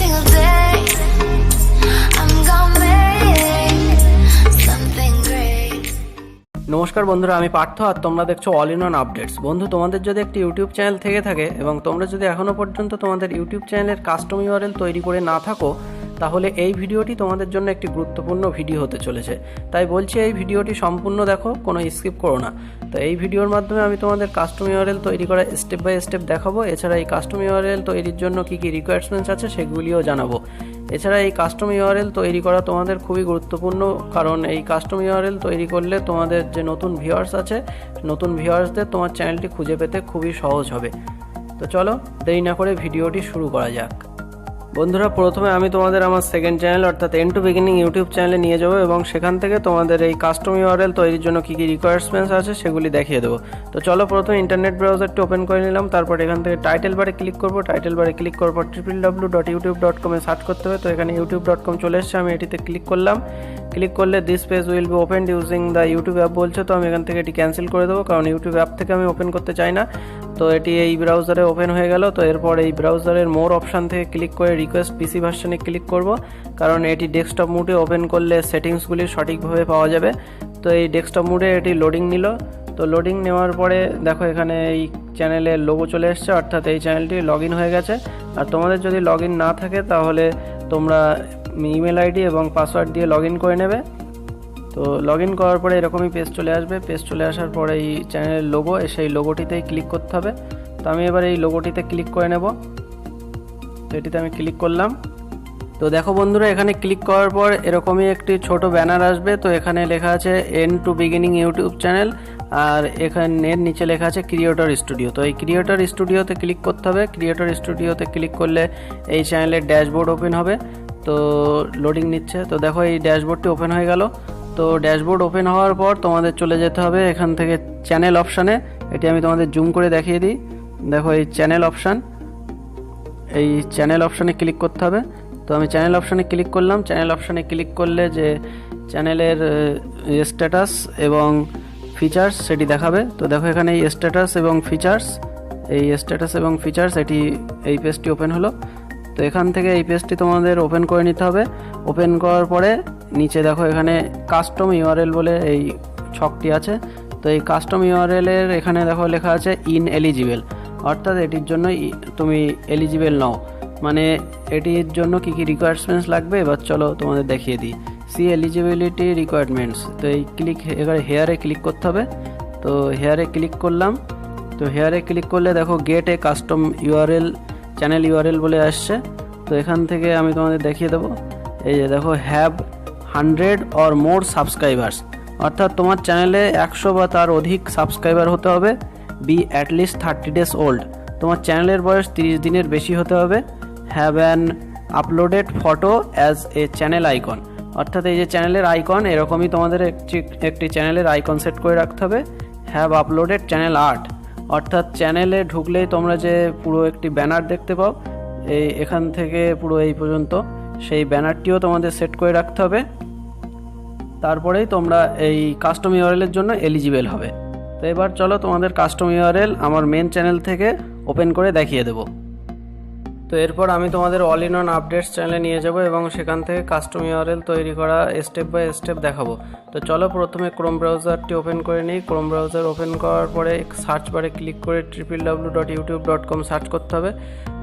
single day I'm gonna make something great. নমস্কার বন্ধুরা, আমি পার্থ আর তোমরা দেখছো অল ইন ওয়ান আপডেটস। বন্ধু, তোমাদের যদি একটি ইউটিউব চ্যানেল থেকে থাকে এবং তোমরা যদি এখনও পর্যন্ত তোমাদের ইউটিউব চ্যানেলের কাস্টম ইউআরএল তৈরি করে না থাকো, তাহলে এই ভিডিওটি তোমাদের জন্য একটি গুরুত্বপূর্ণ ভিডিও হতে চলেছে। তাই বলছি, এই ভিডিওটি সম্পূর্ণ দেখো, কোনো স্কিপ করো না। তো এই ভিডিওর মাধ্যমে আমি তোমাদের কাস্টম ইউআরএল তৈরি করা স্টেপ বাই স্টেপ দেখাবো। এছাড়া এই কাস্টম ইউআরএল তৈরির জন্য কী কী রিকোয়ারমেন্টস আছে সেগুলিও জানাবো। এছাড়া এই কাস্টম ইউআরএল তৈরি করা তোমাদের খুবই গুরুত্বপূর্ণ, কারণ এই কাস্টম ইউআরএল তৈরি করলে তোমাদের যে নতুন ভিউয়ার্স আছে, নতুন ভিউয়ার্সদের তোমার চ্যানেলটি খুঁজে পেতে খুবই সহজ হবে। তো চলো দেরি না করে ভিডিওটি শুরু করা যাক। বন্ধুরা, প্রথমে আমি তোমাদের আমার সেকেন্ড চ্যানেল অর্থাৎ এন্ড টু বিগিনিং ইউটিউব চ্যানেলে নিয়ে যাবো এবং সেখান থেকে তোমাদের এই কাস্টম ইউআরএল তৈরির জন্য কী কী রিকোয়ারমেন্টস আছে সেগুলি দেখিয়ে দেবো। তো চলো, প্রথমে ইন্টারনেট ব্রাউজারটি ওপেন করে নিলাম। তারপর এখান থেকে টাইটেল বারে ক্লিক করবো। টাইটেল বারে ক্লিক করার পর www.youtube.com সার্চ করতে হবে। তো এখানে youtube.com চলে এসছে, আমি এটিতে ক্লিক করলাম। ক্লিক করলে this page will be opened using the YouTube app বলছে। তো আমি এখান থেকে এটি ক্যান্সেল করে দেবো, কারণ ইউটিউব অ্যাপ থেকে আমি ওপেন করতে চাই না। তো এটি এই ব্রাউজারে ওপেন হয়ে গেল। তো এরপর এই ব্রাউজারের মোর অপশান থেকে ক্লিক করে রিকোয়েস্ট পিসি ভার্সনে ক্লিক করব, কারণ এটি ডেস্কটপ মোডে ওপেন করলে সেটিংসগুলি সঠিকভাবে পাওয়া যাবে। তো এই ডেস্কটপ মোডে এটি লোডিং নিল। তো লোডিং নেওয়ার পরে দেখো এখানে এই চ্যানেলের লোগো চলে এসছে, অর্থাৎ এই চ্যানেলটি লগ ইন হয়ে গেছে। আর তোমাদের যদি লগ ইন না থাকে তাহলে তোমরা ইমেল আইডি এবং পাসওয়ার্ড দিয়ে লগ ইন করে নেবে। তো লগ ইন করার পরে এরকমই পেজ চলে আসবে। পেজ চলে আসার পরে এই চ্যানেলের লোগো, সেই লোগোটিতেই ক্লিক করতে হবে। তো আমি এবার এই লোগোটিতে ক্লিক করে নেব। তো এটিতে আমি ক্লিক করলাম। তো দেখো বন্ধুরা, এখানে ক্লিক করার পর এরকমই একটি ছোট ব্যানার আসবে। তো এখানে লেখা আছে end to beginning YouTube channel, আর এখানে এর নিচে লেখা আছে ক্রিয়েটর স্টুডিও। তো এই ক্রিয়েটর স্টুডিওতে ক্লিক করতে হবে। ক্রিয়েটর স্টুডিওতে ক্লিক করলে এই চ্যানেলের ড্যাশবোর্ড ওপেন হবে। তো লোডিং নিচ্ছে। তো দেখো এই ড্যাশবোর্ডটি ওপেন হয়ে গেল। তো ড্যাশবোর্ড ওপেন হওয়ার পর তোমাদের চলে যেতে হবে এখান থেকে চ্যানেল অপশানে। এটি আমি তোমাদের জুম করে দেখিয়ে দিই। দেখো এই চ্যানেল অপশান, এই চ্যানেল অপশানে ক্লিক করতে হবে। তো আমি চ্যানেল অপশানে ক্লিক করলাম। চ্যানেল অপশানে ক্লিক করলে যে চ্যানেলের স্ট্যাটাস এবং ফিচার্স সেটি দেখাবে। তো দেখো এখানে এই স্ট্যাটাস এবং ফিচার্স, এটি এই পেজটি ওপেন হলো। তো এখান থেকে এই পেজটি তোমাদের ওপেন করে নিতে হবে। ওপেন করার পরে নিচে দেখো এখানে কাস্টম ইউআরএল বলে এই ছকটি আছে। তো এই কাস্টম ইউআরএলের এখানে দেখো লেখা আছে ইন এলিজিবল, অর্থাৎ এটির জন্য তুমি এলিজিবল নাও, মানে এটির জন্য কী কী রিকোয়ারমেন্টস লাগবে এবার চলো তোমাদের দেখিয়ে দিই। See eligibility requirements. তো এই এখানে হেয়ারে ক্লিক করতে হবে। তো হেয়ারে ক্লিক করলাম। তো হেয়ারে ক্লিক করলে দেখো গেট এ কাস্টম ইউআরএল চ্যানেল ইউআরএল বলে আসছে। তো এখান থেকে আমি তোমাদের দেখিয়ে দেবো। এই যে দেখো হ্যাভ 100 অর মোর সাবস্ক্রাইবার্স, অর্থাৎ তোমার চ্যানেলে 100 বা তার অধিক সাবস্ক্রাইবার হতে হবে। বি অ্যাটলিস্ট 30 ডেজ ওল্ড, তোমার চ্যানেলের বয়স 30 দিনের বেশি হতে হবে। Have an uploaded photo as a channel icon, অর্থাৎ এই যে চ্যানেলের আইকন, এরকমই তোমাদের একটি চ্যানেলের আইকন সেট করে রাখতে হবে। হ্যাভ আপলোডেড চ্যানেল আর্ট, অর্থাৎ চ্যানেলে ঢুকলেই তোমরা যে পুরো একটি ব্যানার দেখতে পাও এই এখান থেকে পুরো এই পর্যন্ত, সেই ব্যানারটিও তোমাদের সেট করে রাখতে হবে। তারপরেই তোমরা এই কাস্টম ইউআরএলের জন্য এলিজিবল হবে। তো এবার চলো তোমাদের কাস্টম ইউআরএল আমার মেন চ্যানেল থেকে ওপেন করে দেখিয়ে দেবো। তো এরপর আমি তোমাদের অল ইন ওয়ান আপডেটস চ্যানেলে নিয়ে যাব এবং সেখান থেকে কাস্টম ইউআরএল তৈরি করা স্টেপ বাই স্টেপ দেখাবো। তো চলো প্রথমে ক্রোম ব্রাউজারটি ওপেন করে নিই। ক্রোম ব্রাউজার ওপেন করার পরে সার্চ বারে ক্লিক করে www.youtube.com সার্চ করতে হবে।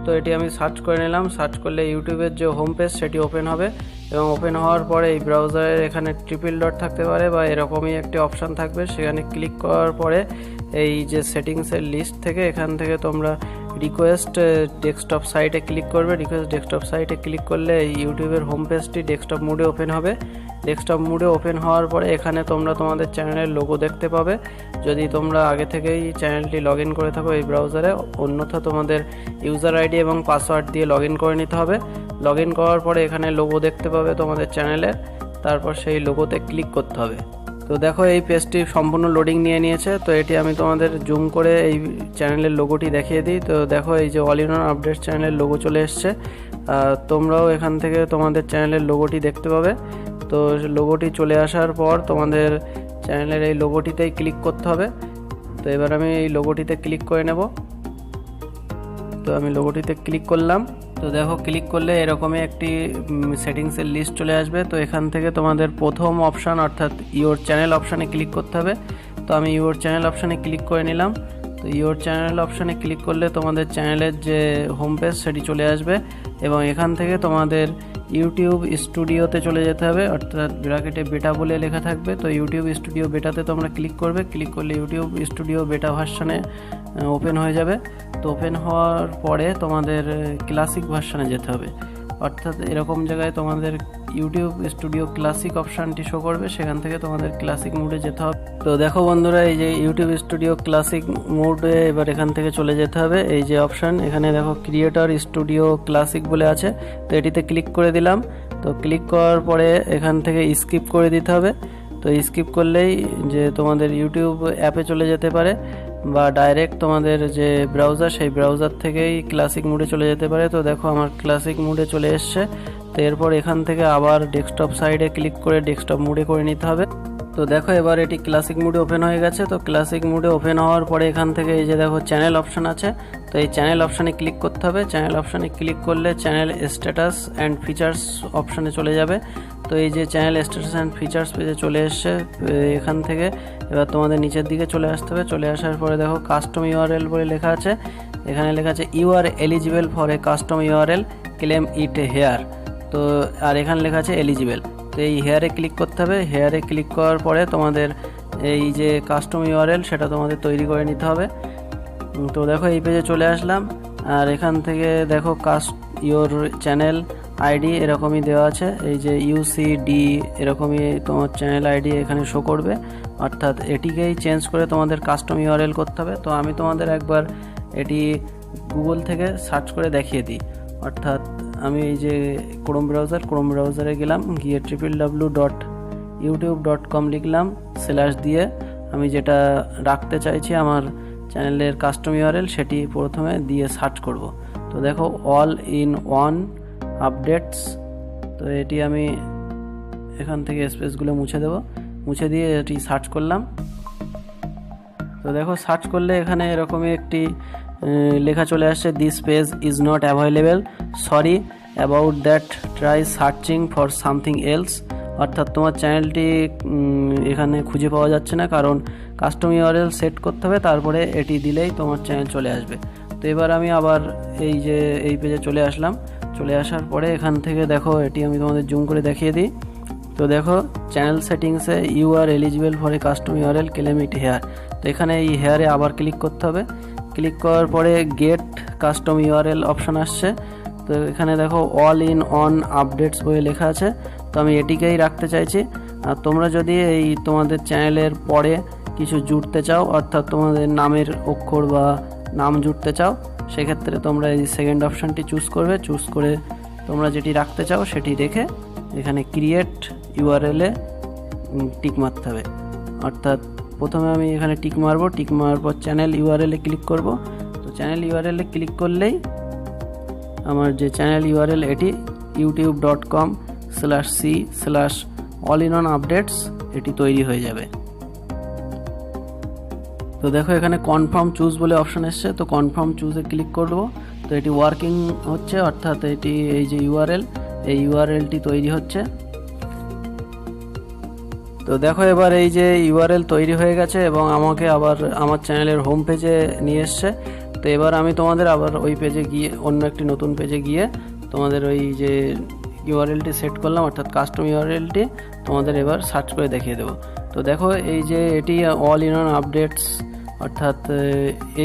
তো এটি আমি সার্চ করে নিলাম। সার্চ করলে ইউটিউবের যে হোম পেজ সেটি ওপেন হবে এবং ওপেন হওয়ার পরে এই ব্রাউজারের এখানে ট্রিপল ডট থাকতে পারে বা এরকমই একটি অপশান থাকবে। সেখানে ক্লিক করার পরে এই যে সেটিংসের লিস্ট থেকে এখান থেকে তোমরা রিকোয়েস্ট ডেস্কটপ সাইটে ক্লিক করবে। রিকোয়েস্ট ডেস্কটপ সাইটে ক্লিক করলে এই ইউটিউবের হোম পেজটি ডেস্কটপ মোডে ওপেন হবে। ডেস্কটপ মোডে ওপেন হওয়ার পরে এখানে তোমরা তোমাদের চ্যানেলের লোগো দেখতে পাবে, যদি তোমরা আগে থেকেই চ্যানেলটি লগ ইন করে থাকো এই ব্রাউজারে। অন্যথা তোমাদের ইউজার আইডি এবং পাসওয়ার্ড দিয়ে লগ ইন করে নিতে হবে। লগ ইন করার পরে এখানে লোগো দেখতে পাবে তোমাদের চ্যানেলের, তারপর সেই লোগোতে ক্লিক করতে হবে। তো দেখো এই পেজটি সম্পূর্ণ লোডিং নিয়ে নিয়েছে। তো এটি আমি তোমাদের জুম করে এই চ্যানেলের লোগোটি দেখিয়ে দিই। তো দেখো এই যে অল ইন ওয়ান আপডেট চ্যানেলের লোগো চলে এসছে। তোমরাও এখান থেকে তোমাদের চ্যানেলের লোগোটি দেখতে পাবে। তো লোগোটি চলে আসার পর তোমাদের চ্যানেলের এই লোগোটিতেই ক্লিক করতে হবে। তো এবার আমি এই লোগোটিতে ক্লিক করে নেব। তো আমি লোগোটিতে ক্লিক করলাম। তো দেখো ক্লিক করলে এরকমই একটি সেটিংসের লিস্ট চলে আসবে। তো এখান থেকে তোমাদের প্রথম অপশান অর্থাৎ ইওর চ্যানেল অপশানে ক্লিক করতে হবে। তো আমি ইওর চ্যানেল অপশানে ক্লিক করে নিলাম। তো ইওর চ্যানেল অপশানে ক্লিক করলে তোমাদের চ্যানেলের যে হোম পেজ সেটি চলে আসবে এবং এখান থেকে তোমাদের ইউটিউব স্টুডিওতে চলে যেতে হবে, অর্থাৎ ব্র্যাকেটে বেটা বলে লেখা থাকবে। তো ইউটিউব স্টুডিও বেটাতে তোমরা ক্লিক করবে। ক্লিক করলে ইউটিউব স্টুডিও বেটা ভার্সানে ওপেন হয়ে যাবে। তো ওপেন হওয়ার পরে তোমাদের ক্লাসিক ভার্সানে যেতে হবে, অর্থাৎ এরকম জায়গায় তোমাদের ইউটিউব স্টুডিও ক্লাসিক অপশানটি শো করবে, সেখান থেকে তোমাদের ক্লাসিক মোডে যেতে হবে। তো দেখো বন্ধুরা, এই যে ইউটিউব স্টুডিও ক্লাসিক মোডে এবার এখান থেকে চলে যেতে হবে। এই যে অপশান এখানে দেখো ক্রিয়েটর স্টুডিও ক্লাসিক বলে আছে, তো এটিতে ক্লিক করে দিলাম। তো ক্লিক করার পরে এখান থেকে স্কিপ করে দিতে হবে। তো স্কিপ করলেই যে তোমাদের ইউটিউব অ্যাপে চলে যেতে পারে বা ডাইরেক্ট তোমাদের যে ব্রাউজার সেই ব্রাউজার থেকেই ক্লাসিক মোডে চলে যেতে পারে। তো দেখো আমার ক্লাসিক মোডে চলে এসছে। তো এরপর এখান থেকে আবার ডেস্কটপ সাইডে ক্লিক করে ডেস্কটপ মোডে করে নিতে হবে। তো দেখো এবার এটি ক্লাসিক মোডে ওপেন হয়ে গেছে। তো ক্লাসিক মোডে ওপেন হওয়ার পরে এখান থেকে এই যে দেখো চ্যানেল অপশান আছে, তো এই চ্যানেল অপশানে ক্লিক করতে হবে। চ্যানেল অপশানে ক্লিক করলে চ্যানেল স্ট্যাটাস অ্যান্ড ফিচার্স অপশানে চলে যাবে। তো এই যে চ্যানেল স্ট্যাটাস অ্যান্ড ফিচার্স পেজে চলে এসছে। এখান থেকে এবার তোমাদের নিচের দিকে চলে আসতে হবে। চলে আসার পরে দেখো কাস্টম ইউআরএল বলে লেখা আছে, এখানে লেখা আছে you are eligible for a custom URL, claim it here. তো আর এখানে লেখা আছে এলিজিবল। তো এই হেয়ারে ক্লিক করতে হবে। হেয়ারে ক্লিক করার পরে তোমাদের এই যে কাস্টম ইউআরএল সেটা তোমাদের তৈরি করে নিতে হবে। তো দেখো এই পেজে চলে আসলাম, আর এখান থেকে দেখো কাস্ট ইওর চ্যানেল আইডি এরকমই দেওয়া আছে, এই যে ইউসিডি এরকমই তোমার চ্যানেল আইডি এখানে শো করবে, অর্থাৎ এটিকেই চেঞ্জ করে তোমাদের কাস্টম ইউআরএল করতে হবে। তো আমি তোমাদের একবার এটি গুগল থেকে সার্চ করে দেখিয়ে দিই, অর্থাৎ আমি এই যে ক্রোম ব্রাউজারে গেলাম, গিয়ে www.youtube.com লিখলাম, স্ল্যাশ দিয়ে আমি যেটা রাখতে চাইছি আমার চ্যানেলের কাস্টম ইউআরএল সেটি প্রথমে দিয়ে সার্চ করব। তো দেখো অল ইন ওয়ান আপডেটস, তো এটি আমি এখান থেকে স্পেসগুলো মুছে দেব, মুছে দিয়ে এটি সার্চ করলাম। তো দেখো সার্চ করলে এখানে এরকমই একটি লেখা চলে আসছে, this page is not available, sorry about that, try searching for something else, অর্থাৎ তোমার চ্যানেলটি এখানে খুঁজে পাওয়া যাচ্ছে না, কারণ কাস্টম ইউআরএল সেট করতে হবে, তারপরে এটি দিলেই তোমার চ্যানেল চলে আসবে। তো এবার আমি আবার এই পেজে চলে আসলাম। চলে আসার পরে এখান থেকে দেখো এটি আমি তোমাদের জুম করে দেখিয়ে দিই। তো দেখো চ্যানেল সেটিংসে you are eligible for a custom URL, claim it here. তো এখানে এই হেয়ারে আবার ক্লিক করতে হবে। ক্লিক করার পরে গেট কাস্টম ইউআরএল অপশান আসছে। তো এখানে দেখো অল ইন অন আপডেটস বলে লেখা আছে, তো আমি এটিকেই রাখতে চাইছি। আর তোমরা যদি এই তোমাদের চ্যানেলের পরে কিছু জুড়তে চাও, অর্থাৎ তোমাদের নামের অক্ষর বা নাম জুড়তে চাও, সেক্ষেত্রে তোমরা এই সেকেন্ড অপশানটি চুজ করবে। চুজ করে তোমরা যেটি রাখতে চাও সেটি রেখে এখানে ক্রিয়েট ইউআরএলে টিক মারতে হবে, অর্থাৎ প্রথমে আমি এখানে টিক মারবো, টিক মারার পর চ্যানেল ইউআরএলে ক্লিক করব। তো চ্যানেল ইউআরএলে ক্লিক করলেই আমার যে চ্যানেল ইউআরএল এটি youtube.com/c/all-in-one-updates এটি তৈরি হয়ে যাবে। তো দেখো এখানে কনফার্ম চুজ বলে অপশান এসছে, তো কনফার্ম চুজে ক্লিক করব। তো এটি ওয়ার্কিং হচ্ছে, অর্থাৎ এটি এই যে ইউআরএল, এই ইউআরএলটি তৈরি হচ্ছে। তো দেখো এবার এই যে ইউআরএল তৈরি হয়ে গেছে এবং আমাকে আবার আমার চ্যানেলের হোম পেজে নিয়ে এসছে। তো এবার আমি তোমাদের আবার ওই পেজে গিয়ে অন্য একটি নতুন পেজে গিয়ে তোমাদের ওই যে ইউআরএলটি সেট করলাম, অর্থাৎ কাস্টম ইউআরএলটি তোমাদের এবার সার্চ করে দেখিয়ে দেবো। তো দেখো এই যে এটি অল ইন অন আপডেটস, অর্থাৎ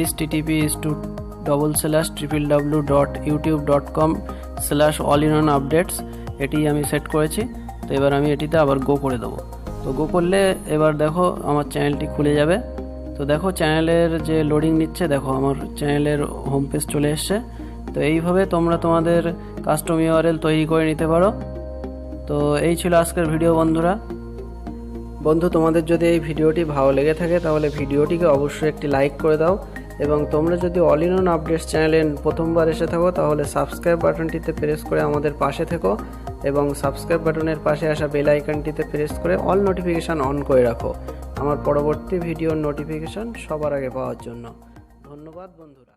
http://www.youtube.com/all-in-one-updates এটি আমি সেট করেছি। তো এবার আমি এটিতে আবার গো করে দেবো। তো গো করলে এবার দেখো আমার চ্যানেলটি খুলে যাবে। তো দেখো চ্যানেলের যে লোডিং নিচ্ছে, দেখো আমার চ্যানেলের হোম পেজ চলে এসছে। তো এইভাবে তোমরা তোমাদের কাস্টম ইউআরএল তৈরি করে নিতে পারো। তো এই ছিল আজকের ভিডিও বন্ধু, তোমাদের যদি এই ভিডিওটি ভালো লেগে থাকে তাহলে ভিডিওটিকে অবশ্যই একটি লাইক করে দাও, এবং তোমরা যদি অল ইন ওয়ান আপডেটস চ্যানেলে প্রথমবার এসে থাকো তাহলে সাবস্ক্রাইব বাটনটিতে প্রেস করে আমাদের পাশে থেকো, এবং সাবস্ক্রাইব বাটনের পাশে আসা বেল আইকনটিতে প্রেস করে অল নোটিফিকেশান অন করে রাখো আমার পরবর্তী ভিডিওর নোটিফিকেশান সবার আগে পাওয়ার জন্য। ধন্যবাদ বন্ধুরা।